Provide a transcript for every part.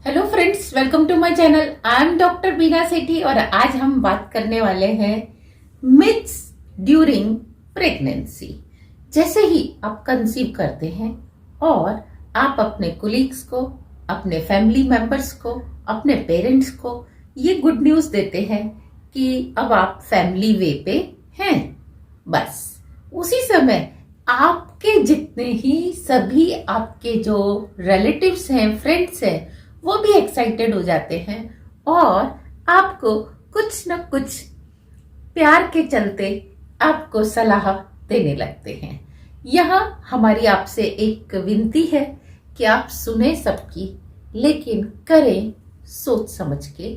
Hello friends, welcome to my channel. I am doctor Bina Sethi और आज हम बात करने वाले हैं मिथ्स ड्यूरिंग प्रेगनेंसी। जैसे ही आप कंसीव करते हैं और आप अपने कोलीग्स को, अपने फैमिली मेंबर्स को, अपने पेरेंट्स को ये गुड न्यूज देते हैं कि अब आप फैमिली वे पे हैं, बस उसी समय आपके जितने ही सभी आपके जो रिलेटिव्स हैं, फ्रेंड्स हैं, वो भी एक्साइटेड हो जाते हैं और आपको कुछ न कुछ प्यार के चलते आपको सलाह देने लगते हैं। यहाँ हमारी आपसे एक विनती है कि आप सुने सबकी, लेकिन करें सोच समझ के,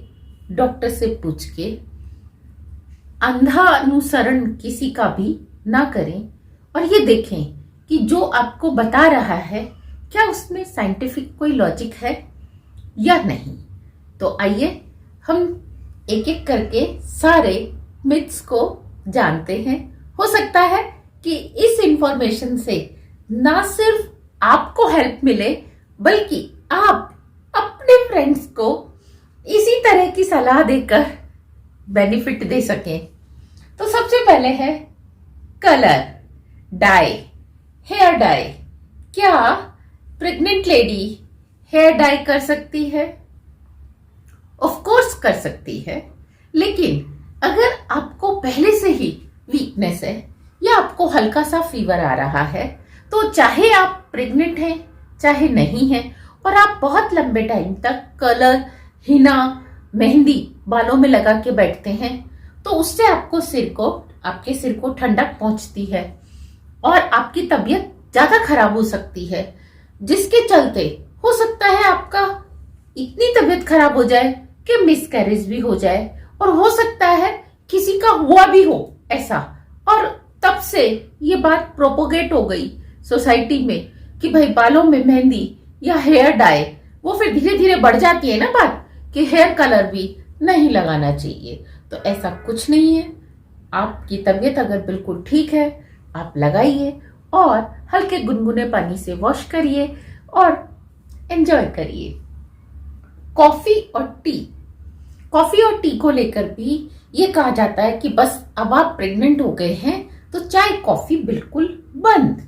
डॉक्टर से पूछ के। अंधा अनुसरण किसी का भी ना करें और ये देखें कि जो आपको बता रहा है क्या उसमें साइंटिफिक कोई लॉजिक है या नहीं। तो आइए हम एक एक करके सारे मिथ्स को जानते हैं। हो सकता है कि इस इंफॉर्मेशन से ना सिर्फ आपको हेल्प मिले, बल्कि आप अपने फ्रेंड्स को इसी तरह की सलाह देकर बेनिफिट दे सकें। तो सबसे पहले है कलर, डाई, हेयर डाई। क्या प्रेग्नेंट लेडी हेयर डाई कर सकती है? ऑफ कोर्स कर सकती है, लेकिन अगर आपको पहले से ही वीकनेस है या आपको हल्का सा फीवर आ रहा है, तो चाहे आप प्रेग्नेंट हैं चाहे नहीं हैं और आप बहुत लंबे टाइम तक कलर, हिना, मेहंदी बालों में लगा के बैठते हैं, तो उससे आपके सिर को ठंडक पहुंचती है और आपकी तबीयत ज्यादा खराब हो सकती है, जिसके चलते हो सकता है आपका इतनी तबीयत खराब हो जाए कि मिसकैरेज भी हो जाए और हो सकता है किसी का हुआ भी हो ऐसा। और तब से ये बात प्रोपोगेट हो गई सोसाइटी में कि भाई बालों में मेहंदी या हेयर डाई, वो फिर धीरे धीरे बढ़ जाती है ना बात कि हेयर कलर भी नहीं लगाना चाहिए। तो ऐसा कुछ नहीं है। आपकी तबीयत अगर बिल्कुल ठीक है, आप लगाइए और हल्के गुनगुने पानी से वॉश करिए और एंजॉय करिए। कॉफी और टी को लेकर भी ये कहा जाता है कि बस अब आप प्रेग्नेंट हो गए हैं तो चाय कॉफी बिल्कुल बंद।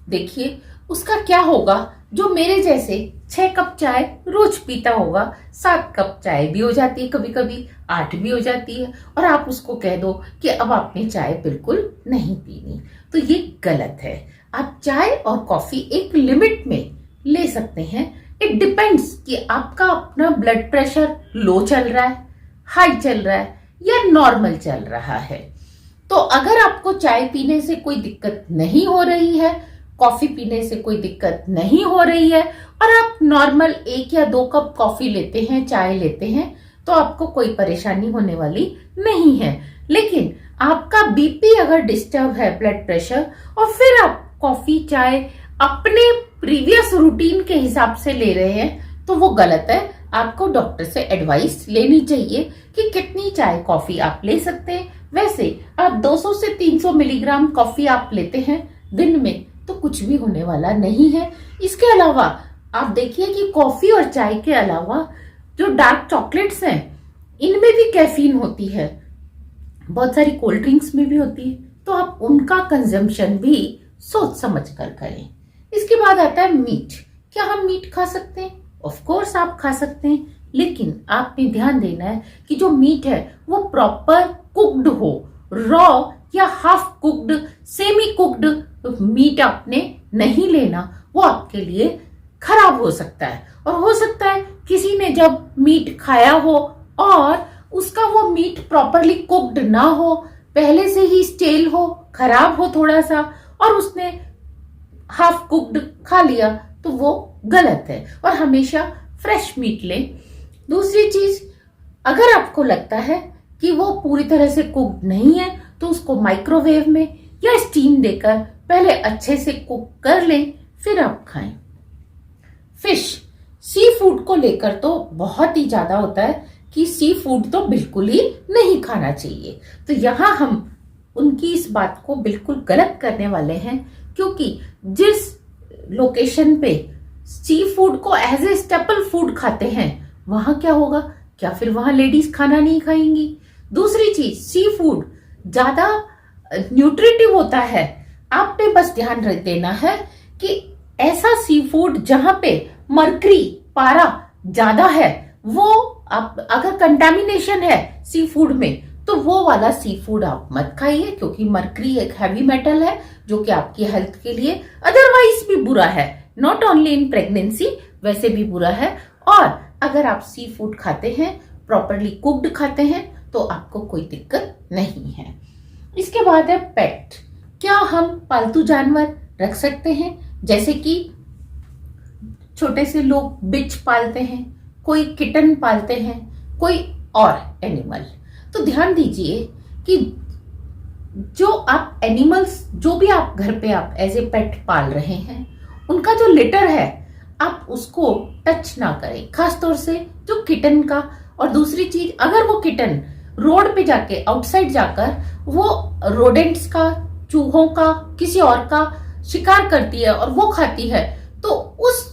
देखिए उसका क्या होगा, जो मेरे जैसे 6 कप चाय रोज पीता होगा, 7 कप चाय भी हो जाती है, कभी कभी 8 भी हो जाती है, और आप उसको कह दो कि अब आपने चाय बिल्कुल नहीं पीनी, तो ये गलत है। आप चाय और कॉफी एक लिमिट में ले सकते हैं। इट डिपेंड्स कि आपका अपना ब्लड प्रेशर लो चल रहा है, हाई चल रहा है या नॉर्मल चल रहा है। तो अगर आपको चाय पीने से कोई दिक्कत नहीं हो रही है, कॉफी पीने से कोई दिक्कत नहीं हो रही है और आप नॉर्मल 1 या 2 कप कॉफी लेते हैं, चाय लेते हैं, तो आपको कोई परेशानी होने वाली नहीं है। लेकिन आपका बीपी अगर डिस्टर्ब है, ब्लड प्रेशर, और फिर आप कॉफी चाय अपने प्रीवियस रूटीन के हिसाब से ले रहे हैं, तो वो गलत है। आपको डॉक्टर से एडवाइस लेनी चाहिए कि कितनी चाय कॉफी आप ले सकते हैं। वैसे आप 200 से 300 मिलीग्राम कॉफी आप लेते हैं दिन में, तो कुछ भी होने वाला नहीं है। इसके अलावा आप देखिए कि कॉफी और चाय के अलावा जो डार्क चॉकलेट्स हैं, इनमें भी कैफीन होती है, बहुत सारी कोल्ड ड्रिंक्स में भी होती है, तो आप उनका कंजम्पशन भी सोच समझ कर करें। इसके बाद आता है मीट। क्या हम मीट खा सकते हैं? ऑफ कोर्स आप खा सकते हैं, लेकिन आपने ध्यान देना है कि जो मीट है वो प्रॉपर कुक्ड हो। रॉ या half cooked, semi cooked meet आपने नहीं लेना, वो आपके लिए खराब हो सकता है। और हो सकता है किसी ने जब मीट खाया हो और उसका वो मीट प्रॉपरली कुक्ड ना हो, पहले से ही स्टेल हो, खराब हो थोड़ा सा, और उसने हाफ कुक्ड खा लिया, तो वो गलत है। और हमेशा फ्रेश मीट लें। दूसरी चीज, अगर आपको लगता है कि वो पूरी तरह से कुक्ड नहीं है, तो उसको माइक्रोवेव में या स्टीम देकर पहले अच्छे से कुक कर लें, फिर आप खाएं। फिश, सी फूड को लेकर तो बहुत ही ज्यादा होता है कि सी फूड तो बिल्कुल ही नहीं खाना चाहिए। तो यहां हम उनकी इस बात को बिल्कुल गलत करने वाले हैं, क्योंकि जिस लोकेशन पे सी फूड को एज ए स्टेपल फूड खाते हैं, वहां क्या होगा? क्या फिर वहां लेडीज खाना नहीं खाएंगी? दूसरी चीज, सी फूड ज्यादा न्यूट्रिटिव होता है। आपने बस ध्यान रख देना है कि ऐसा सी फूड जहां पे मर्करी पारा ज्यादा है, वो आप अगर कंटामिनेशन है सी फूड में तो वो वाला सी फूड आप मत खाइए, क्योंकि मर्करी एक हैवी मेटल है जो कि आपकी हेल्थ के लिए अदरवाइज भी बुरा है, नॉट ओनली इन प्रेगनेंसी, वैसे भी बुरा है। और अगर आप सी फूड खाते हैं, प्रॉपरली कुक्ड खाते हैं, तो आपको कोई दिक्कत नहीं है। इसके बाद है पेट। क्या हम पालतू जानवर रख सकते हैं? जैसे कि छोटे से लोग बिच पालते हैं, कोई किटन पालते हैं, कोई और एनिमल। तो ध्यान दीजिए कि जो आप एनिमल्स, जो भी आप घर पे आप एज ए पेट पाल रहे हैं, उनका जो लिटर है आप उसको टच ना करें, खासतौर से जो किटन का। और दूसरी चीज, अगर वो किटन रोड पे जाके, आउटसाइड जाकर वो रोडेंट्स का, चूहों का, किसी और का शिकार करती है और वो खाती है, तो उस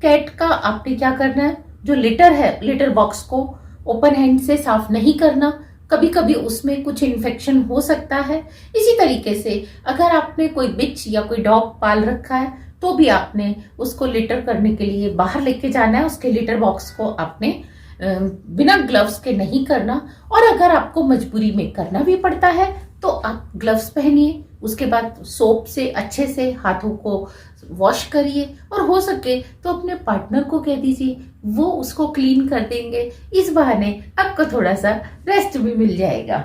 कैट का आपने क्या करना है, जो लिटर है, लिटर बॉक्स को ओपन हैंड से साफ नहीं करना। कभी कभी उसमें कुछ इन्फेक्शन हो सकता है। इसी तरीके से अगर आपने कोई बिच या कोई डॉग पाल रखा है तो भी आपने उसको लिटर करने के लिए बाहर लेके जाना है। उसके लिटर बॉक्स को आपने बिना ग्लव्स के नहीं करना। और अगर आपको मजबूरी में करना भी पड़ता है तो आप ग्लव्स पहनिए, उसके बाद सोप से अच्छे से हाथों को वॉश करिए, और हो सके तो अपने पार्टनर को कह दीजिए, वो उसको क्लीन कर देंगे। इस बहाने आपको थोड़ा सा रेस्ट भी मिल जाएगा।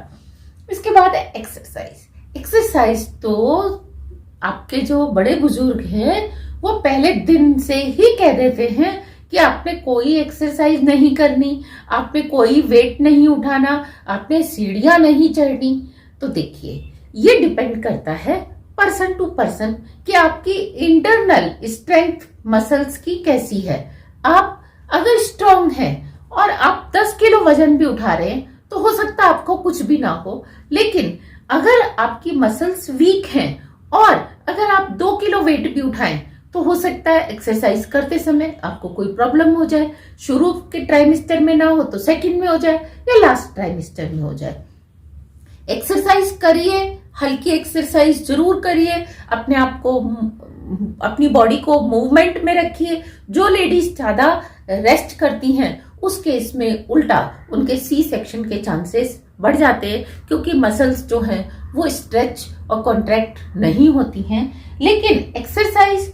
इसके बाद है एक्सरसाइज। एक्सरसाइज तो आपके जो बड़े बुजुर्ग हैं वो पहले दिन से ही कह देते हैं कि आपने कोई एक्सरसाइज नहीं करनी, आपने कोई वेट नहीं उठाना, आपने सीढ़ियां नहीं चढ़नी। तो देखिए, ये डिपेंड करता है पर्सन टू पर्सन कि आपकी इंटरनल स्ट्रेंथ मसल्स की कैसी है। आप अगर स्ट्रांग हैं और आप 10 किलो वजन भी उठा रहे हैं तो हो सकता है आपको कुछ भी ना हो। लेकिन अगर आपकी मसल्स वीक हैं और अगर आप 2 किलो वेट भी उठाएं तो हो सकता है एक्सरसाइज करते समय आपको कोई प्रॉब्लम हो जाए। शुरू के ट्राइमेस्टर में ना हो तो सेकंड में हो जाए या लास्ट ट्राइमेस्टर में हो जाए। एक्सरसाइज करिए, हल्की एक्सरसाइज जरूर करिए, अपने आप को, अपनी बॉडी को मूवमेंट में रखिए। जो लेडीज ज्यादा रेस्ट करती हैं उस केस में उल्टा उनके सी सेक्शन के चांसेस बढ़ जाते हैं, क्योंकि मसल्स जो हैं वो स्ट्रेच और कॉन्ट्रैक्ट नहीं होती हैं। लेकिन एक्सरसाइज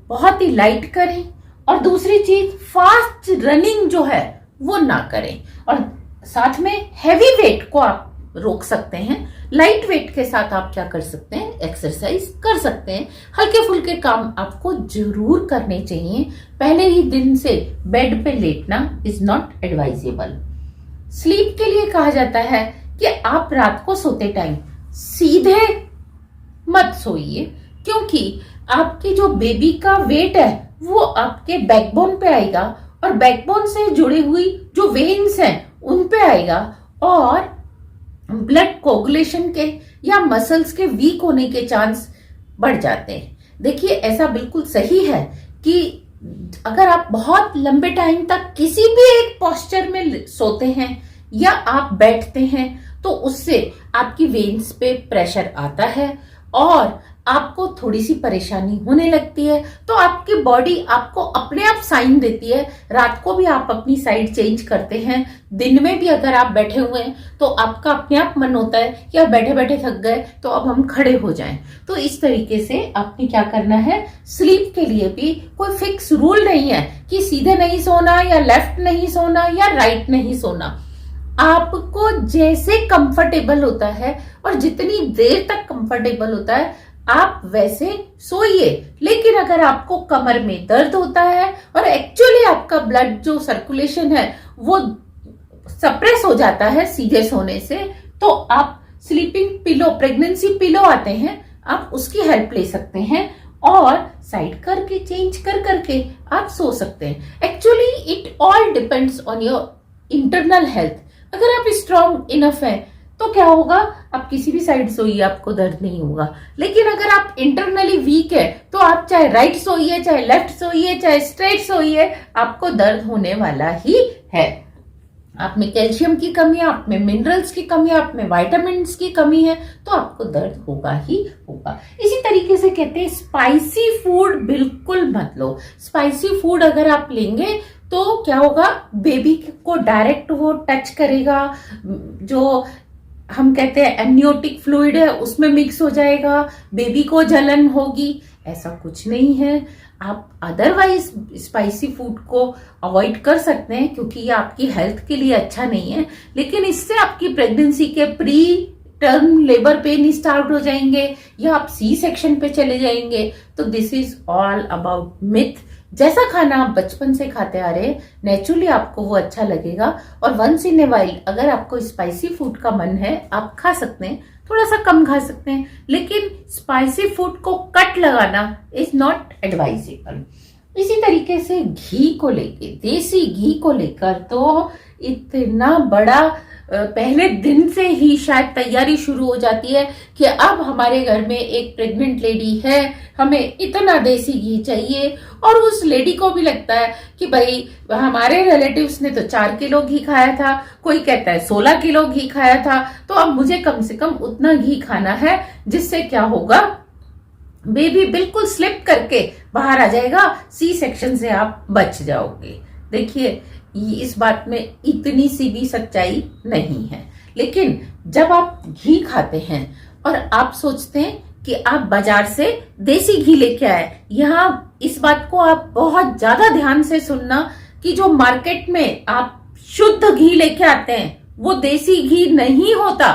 बहुत ही लाइट करें, और दूसरी चीज फास्ट रनिंग जो है वो ना करें, और साथ में हैवी वेट को आप रोक सकते हैं। लाइट वेट के साथ आप क्या कर सकते हैं, एक्सरसाइज कर सकते हैं। हल्के फुल्के काम आपको जरूर करने चाहिए। पहले ही दिन से बेड पे लेटना इज नॉट एडवाइजेबल। स्लीप के लिए कहा जाता है कि आप रात को सोते टाइम सीधे मत सोइए, क्योंकि आपकी जो बेबी का वेट है वो आपके बैकबोन पे आएगा, और बैकबोन से जुड़ी हुई जो वेन्स हैं उन पे आएगा, और ब्लड कोगुलेशन के या मसल्स के वीक होने के चांस बढ़ जाते हैं। देखिए, ऐसा बिल्कुल सही है कि अगर आप बहुत लंबे टाइम तक किसी भी एक पोस्चर में सोते हैं या आप बैठते हैं तो उससे आपकी वेन्स पे प्रेशर आता है और आपको थोड़ी सी परेशानी होने लगती है। तो आपकी बॉडी आपको अपने आप साइन देती है। रात को भी आप अपनी साइड चेंज करते हैं, दिन में भी अगर आप बैठे हुए हैं तो आपका अपने आप मन होता है कि आप बैठे बैठे थक गए तो अब हम खड़े हो जाएं। तो इस तरीके से आपने क्या करना है, स्लीप के लिए भी कोई फिक्स रूल नहीं है कि सीधे नहीं सोना या लेफ्ट नहीं सोना या राइट नहीं सोना। आपको जैसे कंफर्टेबल होता है और जितनी देर तक कंफर्टेबल होता है आप वैसे सोइए। लेकिन अगर आपको कमर में दर्द होता है और एक्चुअली आपका ब्लड जो सर्कुलेशन है वो सप्रेस हो जाता है सीधे सोने से, तो आप स्लीपिंग पिलो, प्रेगनेंसी पिलो आते हैं, आप उसकी हेल्प ले सकते हैं और साइड करके चेंज कर करके आप सो सकते हैं। Actually it all depends on your internal health. अगर आप स्ट्रांग इनफ है तो क्या होगा, आप किसी भी साइड सोइए आपको दर्द नहीं होगा। लेकिन अगर आप इंटरनली वीक है तो आप चाहे राइट सोइए, चाहे लेफ्ट सोइए, चाहे स्ट्रेट सोइए, आपको दर्द होने वाला ही है। आप में कैल्शियम की कमी है, आप में मिनरल्स की कमी है, आप में विटामिन की कमी है, तो आपको दर्द होगा ही होगा। इसी तरीके से कहते हैं स्पाइसी फूड बिल्कुल मत लो। स्पाइसी फूड अगर आप लेंगे तो क्या होगा, बेबी को डायरेक्ट वो टच करेगा, जो हम कहते हैं एमनियोटिक फ्लूइड है उसमें मिक्स हो जाएगा, बेबी को जलन होगी। ऐसा कुछ नहीं है। आप अदरवाइज स्पाइसी फूड को अवॉइड कर सकते हैं क्योंकि ये आपकी हेल्थ के लिए अच्छा नहीं है, लेकिन इससे आपकी प्रेगनेंसी के pre term labour pain start हो जाएंगे या आप सी सेक्शन पे चले जाएंगे। तो this is all about myth. जैसा खाना आप बचपन से खाते आ रहे, नेचुरली आपको वो अच्छा लगेगा। और वंस इन ए वाइल अगर आपको स्पाइसी फूड का मन है, आप खा सकते हैं, थोड़ा सा कम खा सकते हैं, लेकिन स्पाइसी फूड को कट लगाना इज नॉट एडवाइजेबल। इसी तरीके से घी को लेके, देसी घी को लेकर तो इतना बड़ा पहले दिन से ही शायद तैयारी शुरू हो जाती है कि अब हमारे घर में एक प्रेग्नेंट लेडी है, हमें इतना देसी घी चाहिए। और उस लेडी को भी लगता है कि भाई हमारे रिलेटिव्स ने तो 4 किलो घी खाया था, कोई कहता है 16 किलो घी खाया था, तो अब मुझे कम से कम उतना घी खाना है जिससे क्या होगा, बेबी बिल्कुल स्लिप करके बाहर आ जाएगा, सी सेक्शन से आप बच जाओगे। देखिए इस बात में इतनी सी भी सच्चाई नहीं है। लेकिन जब आप घी खाते हैं और आप सोचते हैं कि आप बाजार से देसी घी लेके आए, यहाँ इस बात को आप बहुत ज्यादा ध्यान से सुनना कि जो मार्केट में आप शुद्ध घी लेके आते हैं वो देसी घी नहीं होता,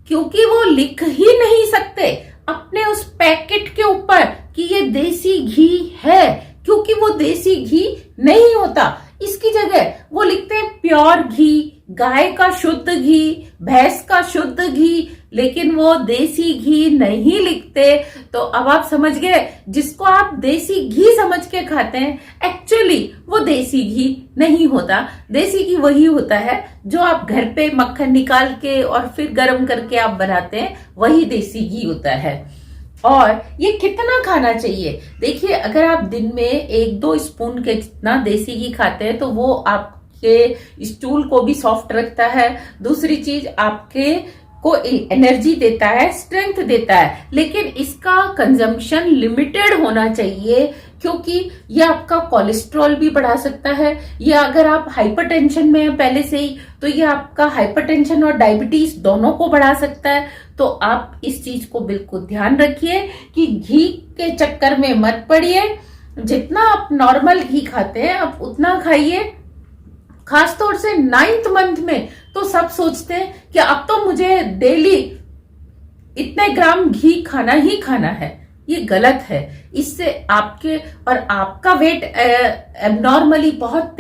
क्योंकि वो लिख ही नहीं सकते अपने उस पैकेट के ऊपर कि ये देसी घी है, क्योंकि वो देसी घी नहीं होता। इसकी जगह वो लिखते हैं प्योर घी, गाय का शुद्ध घी, भैंस का शुद्ध घी, लेकिन वो देसी घी नहीं लिखते। तो अब आप समझ गए, जिसको आप देसी घी समझ के खाते हैं एक्चुअली वो देसी घी नहीं होता। देसी घी वही होता है जो आप घर पे मक्खन निकाल के और फिर गर्म करके आप बनाते हैं, वही देसी घी होता है। और ये कितना खाना चाहिए, देखिए अगर आप दिन में 1-2 स्पून के जितना देसी घी खाते हैं तो वो आपके स्टूल को भी सॉफ्ट रखता है। दूसरी चीज आपके को एनर्जी देता है, स्ट्रेंथ देता है, लेकिन इसका कंजम्पशन लिमिटेड होना चाहिए, क्योंकि ये आपका कोलेस्ट्रॉल भी बढ़ा सकता है। या अगर आप हाइपरटेंशन में हैं पहले से ही, तो ये आपका हाइपरटेंशन और डायबिटीज दोनों को बढ़ा सकता है। तो आप इस चीज को बिल्कुल ध्यान रखिए कि घी के चक्कर में मत पड़िए। जितना आप नॉर्मल घी खाते हैं आप उतना खाइए। खासतौर से 9th मंथ में तो सब सोचते हैं कि अब तो मुझे डेली इतने ग्राम घी खाना ही खाना है। ये गलत है। इससे आपके और आपका वेट एबनॉर्मली बहुत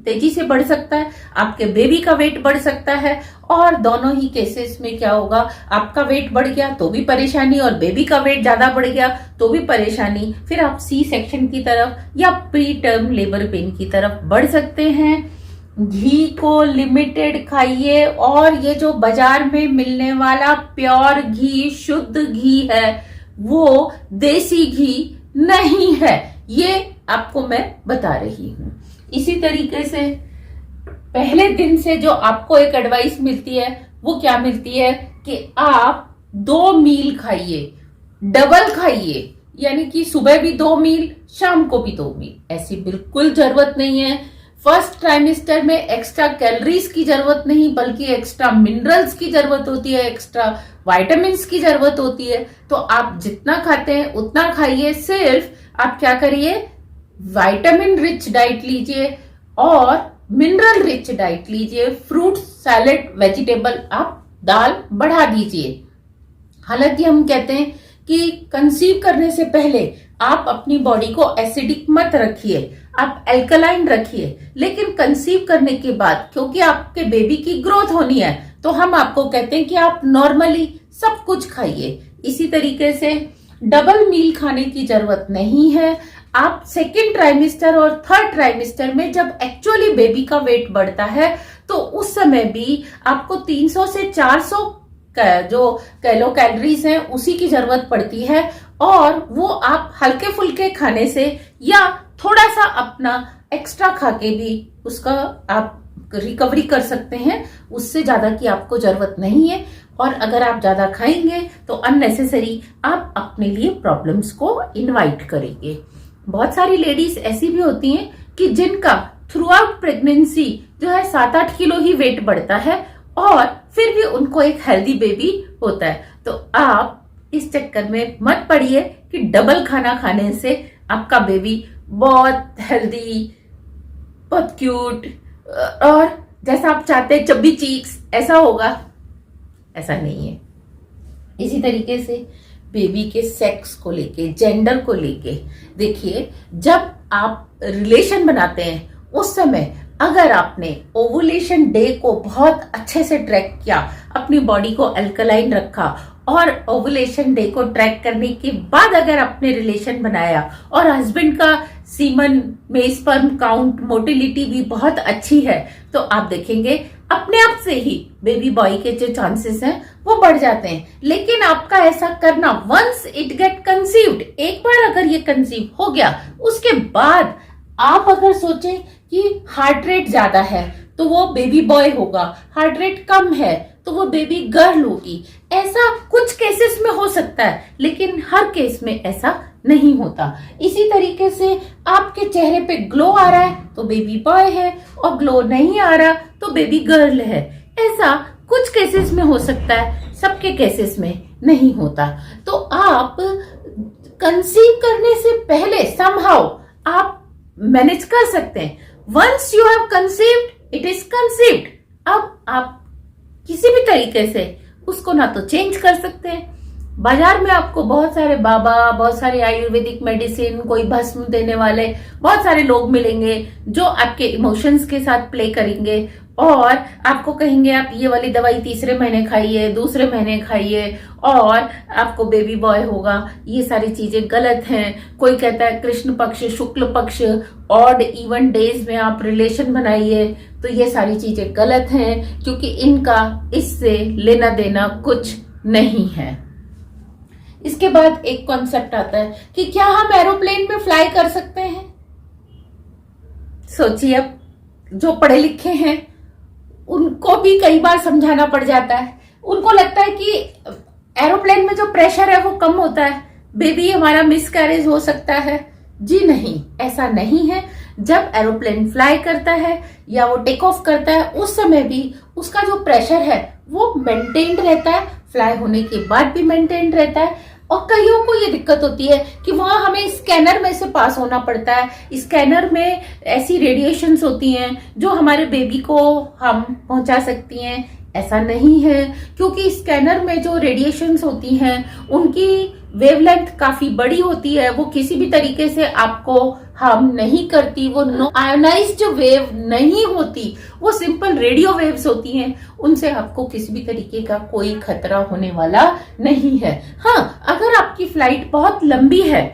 तेजी से बढ़ सकता है, आपके बेबी का वेट बढ़ सकता है। और दोनों ही केसेस में क्या होगा, आपका वेट बढ़ गया तो भी परेशानी और बेबी का वेट ज्यादा बढ़ गया तो भी परेशानी। फिर आप सी सेक्शन की तरफ या प्री टर्म लेबर पेन की तरफ बढ़ सकते हैं। घी को लिमिटेड खाइए। और ये जो बाजार में मिलने वाला प्योर घी, शुद्ध घी है, वो देसी घी नहीं है, ये आपको मैं बता रही हूं। इसी तरीके से पहले दिन से जो आपको एक एडवाइस मिलती है वो क्या मिलती है कि आप 2 मील खाइए, डबल खाइए, यानी कि सुबह भी 2 मील, शाम को भी 2 मील। ऐसी बिल्कुल जरूरत नहीं है। फर्स्ट ट्राइमेस्टर में एक्स्ट्रा कैलोरीज की जरूरत नहीं, बल्कि एक्स्ट्रा मिनरल्स की जरूरत होती है, एक्स्ट्रा विटामिन्स की जरूरत होती है। तो आप जितना खाते हैं उतना खाइए। सिर्फ आप क्या करिए, विटामिन रिच डाइट लीजिए और मिनरल रिच डाइट लीजिए। फ्रूट, सैलेड, वेजिटेबल, आप दाल बढ़ा दीजिए। हालांकि हम कहते हैं कि कंसीव करने से पहले आप अपनी बॉडी को एसिडिक मत रखिए, आप एल्कलाइन रखिए। लेकिन कंसीव करने के बाद, क्योंकि आपके बेबी की ग्रोथ होनी है, तो हम आपको कहते हैं कि आप नॉर्मली सब कुछ खाइए। इसी तरीके से डबल मील खाने की जरूरत नहीं है। आप सेकेंड ट्राइमेस्टर और थर्ड ट्राइमेस्टर में जब एक्चुअली बेबी का वेट बढ़ता है तो उस समय भी आपको 300 से 400 जो कैलो कैलोरीज हैं उसी की जरूरत पड़ती है, और वो आप हल्के फुल्के खाने से या थोड़ा सा अपना एक्स्ट्रा खा के भी उसका आप रिकवरी कर सकते हैं। उससे ज्यादा की आपको जरूरत नहीं है, और अगर आप ज्यादा खाएंगे तो अननेसेसरी आप अपने लिए प्रॉब्लम्स को इनवाइट करेंगे। बहुत सारी लेडीज ऐसी भी होती हैं कि जिनका थ्रू आउट प्रेगनेंसी जो है 7-8 किलो ही वेट बढ़ता है और फिर भी उनको एक हेल्दी बेबी होता है। तो आप इस चक्कर में मत पड़िए कि डबल खाना खाने से आपका बेबी बहुत हेल्दी, बहुत क्यूट और जैसा आप चाहते हैं चब्बी चीक्स ऐसा होगा, ऐसा नहीं है। इसी तरीके से बेबी के सेक्स को लेके, जेंडर को लेके देखिए, जब आप रिलेशन बनाते हैं उस समय अगर आपने ओवुलेशन डे को बहुत अच्छे से ट्रैक किया, अपनी बॉडी को अल्कलाइन रखा और ओवुलेशन डे को ट्रैक करने के बाद अगर आपने रिलेशन बनाया और हस्बैंड का सीमन में स्पर्म काउंट, मोटिलिटी भी बहुत अच्छी है, तो आप देखेंगे अपने आप से ही बेबी बॉय के जो चांसेस हैं वो बढ़ जाते हैं। लेकिन आपका ऐसा करना, वंस इट गेट कंसीव्ड, एक बार अगर ये कंसीव हो गया उसके बाद आप अगर सोचें कि हार्ट रेट ज्यादा है तो वो बेबी बॉय होगा, हार्ट रेट कम है तो वो बेबी गर्ल होगी, ऐसा कुछ केसेस में हो सकता है, लेकिन हर केस में ऐसा नहीं होता। इसी तरीके से आपके चेहरे पे ग्लो आ रहा है तो बेबी बॉय है, और ग्लो नहीं आ रहा तो बेबी गर्ल है। ऐसा कुछ केसेस में हो सकता है, सबके केसेस में नहीं होता। तो आप कंसीव करने से पहले समहाउ आप मैनेज कर सकते हैं। Once you have conceived, it is conceived. अब आप किसी भी तरीके से उसको ना तो चेंज कर सकते हैं। बाजार में आपको बहुत सारे बाबा, बहुत सारे आयुर्वेदिक मेडिसिन, कोई भस्म देने वाले बहुत सारे लोग मिलेंगे जो आपके इमोशंस के साथ प्ले करेंगे और आपको कहेंगे आप ये वाली दवाई तीसरे महीने खाइए, दूसरे महीने खाइए और आपको बेबी बॉय होगा। ये सारी चीजें गलत हैं। कोई कहता है कृष्ण पक्ष, शुक्ल पक्ष, ऑड इवन डेज में आप रिलेशन बनाइए, तो ये सारी चीजें गलत हैं, क्योंकि इनका इससे लेना देना कुछ नहीं है। इसके बाद एक कॉन्सेप्ट आता है कि क्या हम एरोप्लेन में फ्लाई कर सकते हैं। सोचिए, अब जो पढ़े लिखे हैं उनको भी कई बार समझाना पड़ जाता है। उनको लगता है कि एरोप्लेन में जो प्रेशर है वो कम होता है, बेबी हमारा मिसकैरेज हो सकता है। जी नहीं, ऐसा नहीं है। जब एरोप्लेन फ्लाई करता है या वो टेक ऑफ करता है उस समय भी उसका जो प्रेशर है वो मेंटेन्ड रहता है, फ्लाई होने के बाद भी मेंटेन्ड रहता है। और कईयों को ये दिक्कत होती है कि वहां हमें स्कैनर में से पास होना पड़ता है। स्कैनर में ऐसी रेडिएशंस होती हैं जो हमारे बेबी को हम पहुंचा सकती हैं। ऐसा नहीं है, क्योंकि स्कैनर में जो रेडिएशंस होती हैं उनकी वेवलेंथ काफी बड़ी होती है, वो किसी भी तरीके से आपको हार्म नहीं करती। वो नो आयोनाइज्ड वेव नहीं होती, वो सिंपल रेडियो वेव्स होती हैं। उनसे आपको किसी भी तरीके का कोई खतरा होने वाला नहीं है। हाँ, अगर आपकी फ्लाइट बहुत लंबी है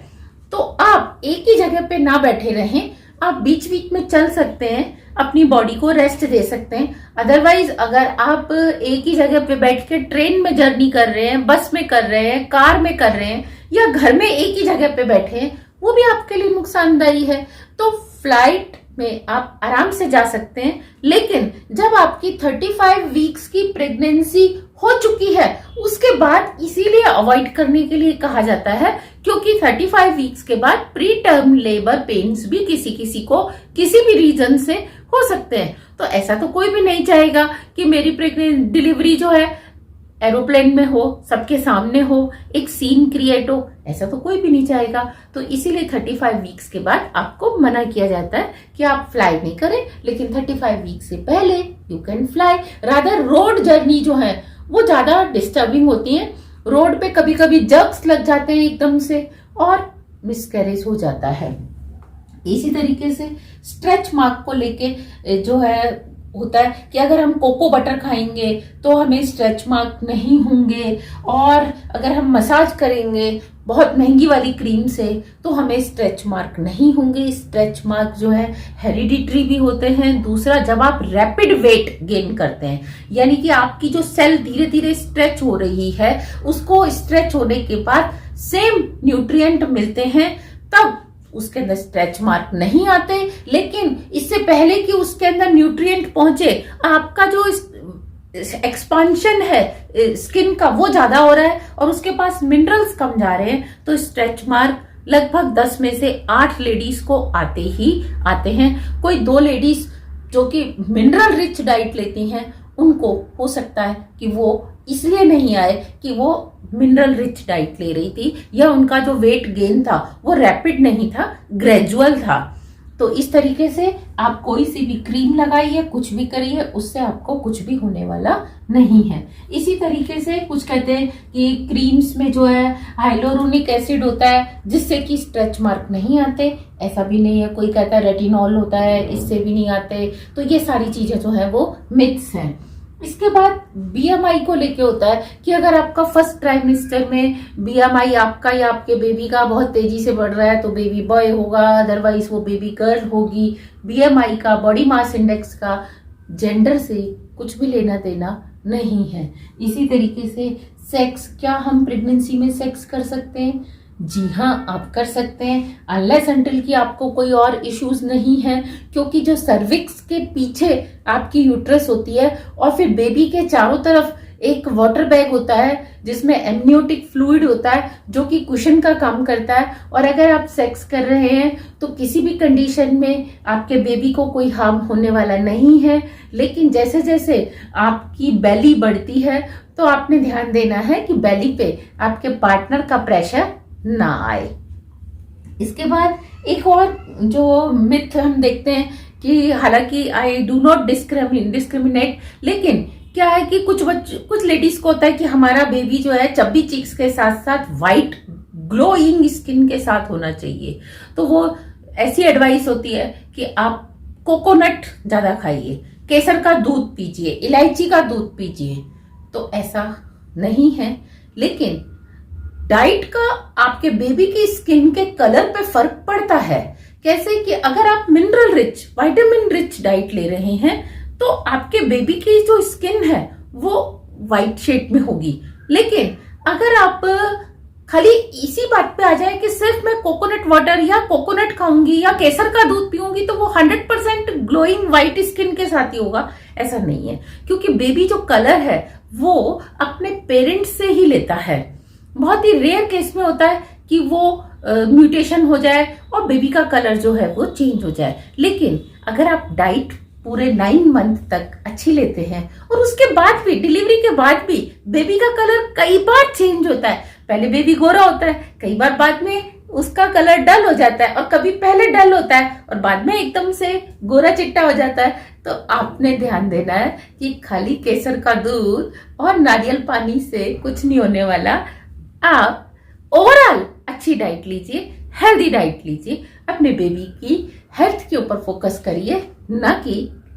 तो आप एक ही जगह पे ना बैठे रहें, आप बीच बीच में चल सकते हैं, अपनी बॉडी को रेस्ट दे सकते हैं। अदरवाइज अगर आप एक ही जगह पे बैठ के ट्रेन में जर्नी कर रहे हैं, बस में कर रहे हैं, कार में कर रहे हैं या घर में एक ही जगह पे बैठे हैं, वो भी आपके लिए नुकसानदायी है। तो फ्लाइट में आप आराम से जा सकते हैं, लेकिन जब आपकी 35 वीक्स की प्रेगनेंसी हो चुकी है उसके बाद इसीलिए अवॉइड करने के लिए कहा जाता है, क्योंकि 35 वीक्स के बाद प्री टर्म लेबर पेन्स भी किसी किसी को किसी भी रीजन से हो सकते हैं। तो ऐसा तो कोई भी नहीं चाहेगा कि मेरी प्रेग्नेंट डिलीवरी जो है एरोप्लेन में हो, सबके सामने हो, एक सीन क्रिएट हो, ऐसा तो कोई भी नहीं चाहेगा। तो इसीलिए 35 वीक्स के बाद आपको मना किया जाता है कि आप फ्लाई नहीं करें, लेकिन 35 वीक से पहले you can fly. Rather road journey जो है वो ज्यादा डिस्टर्बिंग होती है। रोड पे कभी कभी जर्क्स लग जाते हैं एकदम से और मिसकैरेज हो जाता है। इसी तरीके से स्ट्रेच मार्क को लेके जो है होता है कि अगर हम कोको बटर खाएंगे तो हमें स्ट्रेच मार्क नहीं होंगे, और अगर हम मसाज करेंगे बहुत महंगी वाली क्रीम से तो हमें स्ट्रेच मार्क नहीं होंगे। स्ट्रेच मार्क जो है हेरिडिटरी भी होते हैं। दूसरा, जब आप रैपिड वेट गेन करते हैं, यानी कि आपकी जो सेल धीरे धीरे स्ट्रेच हो रही है, उसको स्ट्रेच होने के बाद सेम न्यूट्रिएंट मिलते हैं, तब उसके अंदर स्ट्रेच मार्क नहीं आते। लेकिन इससे पहले कि उसके अंदर न्यूट्रिएंट पहुंचे, आपका जो एक्सपांशन है स्किन का वो ज्यादा हो रहा है और उसके पास मिनरल्स कम जा रहे हैं, तो स्ट्रेच मार्क लगभग 10 में से 8 लेडीज को आते ही आते हैं। कोई 2 लेडीज जो कि मिनरल रिच डाइट लेती हैं, उनको हो सकता है कि वो इसलिए नहीं आए कि वो मिनरल रिच डाइट ले रही थी, या उनका जो वेट गेन था वो रैपिड नहीं था, ग्रेजुअल था। तो इस तरीके से आप कोई सी भी क्रीम लगाइए, कुछ भी करिए, उससे आपको कुछ भी होने वाला नहीं है। इसी तरीके से कुछ कहते हैं कि क्रीम्स में जो है हाइलोरोनिक एसिड होता है जिससे कि स्ट्रेच मार्क नहीं आते, ऐसा भी नहीं है। कोई कहता है रेटिनॉल होता है, इससे भी नहीं आते। तो ये सारी चीजें जो है वो मिथ्स हैं। इसके बाद बीएमआई को लेके होता है कि अगर आपका फर्स्ट ट्राइमेस्टर में बीएमआई आपका या आपके बेबी का बहुत तेजी से बढ़ रहा है तो बेबी बॉय होगा, अदरवाइज वो बेबी गर्ल होगी। बीएमआई का, बॉडी मास इंडेक्स का जेंडर से कुछ भी लेना देना नहीं है। इसी तरीके से सेक्स, क्या हम प्रेगनेंसी में सेक्स कर सकते हैं? जी हाँ, आप कर सकते हैं, अनलेस अनटिल कि आपको कोई और इश्यूज नहीं है, क्योंकि जो सर्विक्स के पीछे आपकी यूट्रस होती है और फिर बेबी के चारों तरफ एक वाटर बैग होता है जिसमें एमनियोटिक फ्लूइड होता है जो कि कुशन का काम करता है। और अगर आप सेक्स कर रहे हैं तो किसी भी कंडीशन में आपके बेबी को कोई हार्म होने वाला नहीं है। लेकिन जैसे जैसे आपकी बेली बढ़ती है तो आपने ध्यान देना है कि बेली पे आपके पार्टनर का प्रेशर ना आए। इसके बाद एक और जो मिथ हम देखते हैं कि हालांकि आई डू नॉट डिस्क्रिमिनेट, लेकिन क्या है कि कुछ लेडीज को होता है कि हमारा बेबी जो है चब्बी चीक्स के साथ साथ वाइट ग्लोइंग स्किन के साथ होना चाहिए। तो वो ऐसी एडवाइस होती है कि आप कोकोनट ज्यादा खाइए, केसर का दूध पीजिए, इलायची का दूध पीजिए। तो ऐसा नहीं है, लेकिन डाइट का आपके बेबी की स्किन के कलर पे फर्क पड़ता है। कैसे कि अगर आप mineral rich, vitamin rich diet ले रहे हैं तो आपके बेबी की जो स्किन है वो वाइट शेड में होगी। लेकिन अगर आप खाली इसी बात पे आ जाए कि सिर्फ मैं कोकोनट वाटर या कोकोनट खाऊंगी या केसर का दूध पीऊंगी तो वो 100% ग्लोइंग व्हाइट स्किन के साथ ही होगा, ऐसा नहीं है। क्योंकि बेबी जो कलर है वो अपने पेरेंट्स से ही लेता है। बहुत ही रेयर केस में होता है कि वो म्यूटेशन हो जाए और बेबी का कलर जो है वो चेंज हो जाए। लेकिन अगर आप डाइट पूरे 9 मंथ तक अच्छी लेते हैं और उसके बाद भी, डिलीवरी के बाद भी बेबी का कलर कई बार चेंज होता है। पहले बेबी गोरा होता है, कई बार बाद में उसका कलर डल हो जाता है, और कभी पहले डल होता है और बाद में एकदम से गोरा चिट्टा हो जाता है। तो आपने ध्यान देना है कि खाली केसर का दूध और नारियल पानी से कुछ नहीं होने वाला। आप ओवरऑल अच्छी डाइट लीजिए, हेल्दी डाइट लीजिए, अपने बेबी की हेल्थ के ऊपर फोकस करिए, ना कि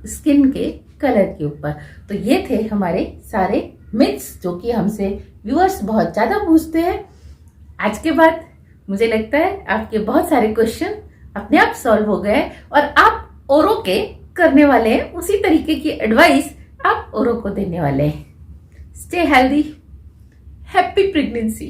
स्किन के कलर के ऊपर। तो ये थे हमारे सारे मिथ्स जो कि हमसे व्यूअर्स बहुत ज्यादा पूछते हैं। आज के बाद मुझे लगता है आपके बहुत सारे क्वेश्चन अपने आप सॉल्व हो गए और आप औरों के करने वाले हैं, उसी तरीके की एडवाइस आप औरों को देने वाले हैं। Stay healthy, happy pregnancy.